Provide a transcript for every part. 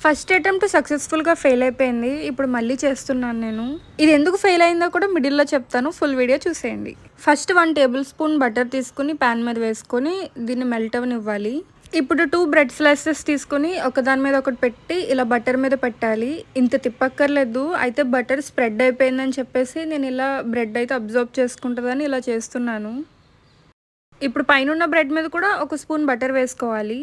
First attempt సక్సెస్ఫుల్గా fail అయిపోయింది. ఇప్పుడు మళ్ళీ చేస్తున్నాను నేను. ఇది ఎందుకు ఫెయిల్ అయిందో కూడా మిడిల్లో చెప్తాను, ఫుల్ వీడియో చూసేయండి. ఫస్ట్ 1 టేబుల్ స్పూన్ బటర్ తీసుకుని ప్యాన్ మీద వేసుకొని దీన్ని మెల్ట్ అవనివ్వాలి. ఇప్పుడు 2 బ్రెడ్ స్లైసెస్ తీసుకుని ఒకదాని మీద ఒకటి పెట్టి ఇలా బటర్ మీద పెట్టాలి. ఇంత తిప్పక్కర్లేదు. అయితే బటర్ స్ప్రెడ్ అయిపోయిందని చెప్పేసి నేను ఇలా బ్రెడ్ అయితే అబ్జర్వ్ చేసుకుంటుందని ఇలా చేస్తున్నాను. ఇప్పుడు పైన బ్రెడ్ మీద కూడా ఒక స్పూన్ బటర్ వేసుకోవాలి.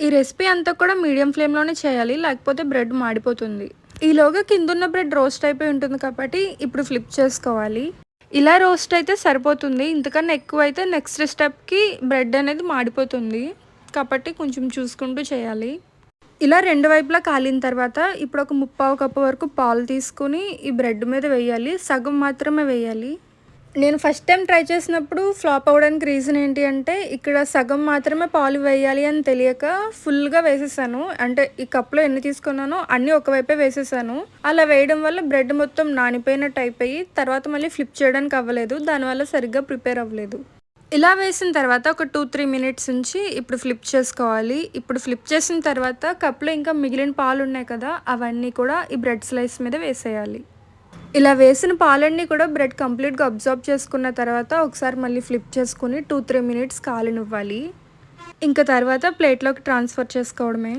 ఈ రెసిపీ అంతా కూడా మీడియం ఫ్లేమ్లోనే చేయాలి, లేకపోతే బ్రెడ్ మాడిపోతుంది. ఈలోగా కిందున్న బ్రెడ్ రోస్ట్ అయిపోయి ఉంటుంది కాబట్టి ఇప్పుడు ఫ్లిప్ చేసుకోవాలి. ఇలా రోస్ట్ అయితే సరిపోతుంది. ఇంతకన్నా ఎక్కువ అయితే నెక్స్ట్ స్టెప్కి బ్రెడ్ అనేది మాడిపోతుంది కాబట్టి కొంచెం చూసుకుంటూ చేయాలి. ఇలా 2 వైపులా కాలిన తర్వాత ఇప్పుడు ఒక 3/4 కప్పు వరకు పాలు తీసుకుని ఈ బ్రెడ్ మీద వేయాలి. సగం మాత్రమే వేయాలి. నేను ఫస్ట్ టైం ట్రై చేసినప్పుడు ఫ్లాప్ అవ్వడానికి రీజన్ ఏంటి అంటే ఇక్కడ సగం మాత్రమే పాలు వేయాలి అని తెలియక ఫుల్గా వేసేసాను. అంటే ఈ కప్లో ఎన్ని తీసుకున్నానో అన్నీ ఒకవైపే వేసేసాను. అలా వేయడం వల్ల బ్రెడ్ మొత్తం నానిపోయినట్టు అయిపోయి తర్వాత మళ్ళీ ఫ్లిప్ చేయడానికి అవ్వలేదు. దానివల్ల సరిగ్గా ప్రిపేర్ అవ్వలేదు. ఇలా వేసిన తర్వాత ఒక 2-3 మినిట్స్ ఉంచి ఇప్పుడు ఫ్లిప్ చేసుకోవాలి. ఇప్పుడు ఫ్లిప్ చేసిన తర్వాత కప్లో ఇంకా మిగిలిన పాలు ఉన్నాయి కదా, అవన్నీ కూడా ఈ బ్రెడ్ స్లైస్ మీద వేసేయాలి. ఇలా వేసిన పాలన్నీ కూడా బ్రెడ్ కంప్లీట్గా అబ్జర్వ్ చేసుకున్న తర్వాత ఒకసారి మళ్ళీ ఫ్లిప్ చేసుకుని 2-3 మినిట్స్ కాలనివ్వాలి. ఇంకా తర్వాత ప్లేట్లోకి ట్రాన్స్ఫర్ చేసుకోవడమే.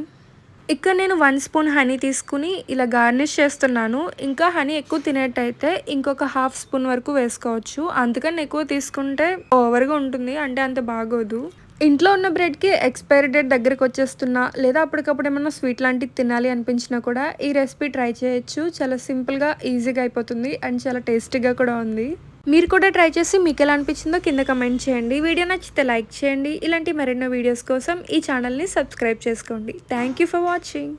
ఇక్కడ నేను 1 స్పూన్ హనీ తీసుకుని ఇలా గార్నిష్ చేస్తున్నాను. ఇంకా హనీ ఎక్కువ తినేటైతే ఇంకొక 1/2 స్పూన్ వరకు వేసుకోవచ్చు. అందుకని ఎక్కువ తీసుకుంటే ఓవర్గా ఉంటుంది, అంటే అంత బాగోదు. ఇంట్లో ఉన్న బ్రెడ్కి ఎక్స్పైరీ డేట్ దగ్గరికి వచ్చేస్తున్నా లేదా అప్పటికప్పుడు ఏమన్నా స్వీట్ లాంటివి తినాలి అనిపించినా కూడా ఈ రెసిపీ ట్రై చేయొచ్చు. చాలా సింపుల్గా ఈజీగా అయిపోతుంది అండ్ చాలా టేస్టీగా కూడా ఉంది. మీరు కూడా ట్రై చేసి మీకు ఎలా అనిపించిందో కింద కమెంట్ చేయండి. వీడియో నచ్చితే లైక్ చేయండి. ఇలాంటి మరెన్నో వీడియోస్ కోసం ఈ ఛానల్ని సబ్స్క్రైబ్ చేసుకోండి. Thank you for watching.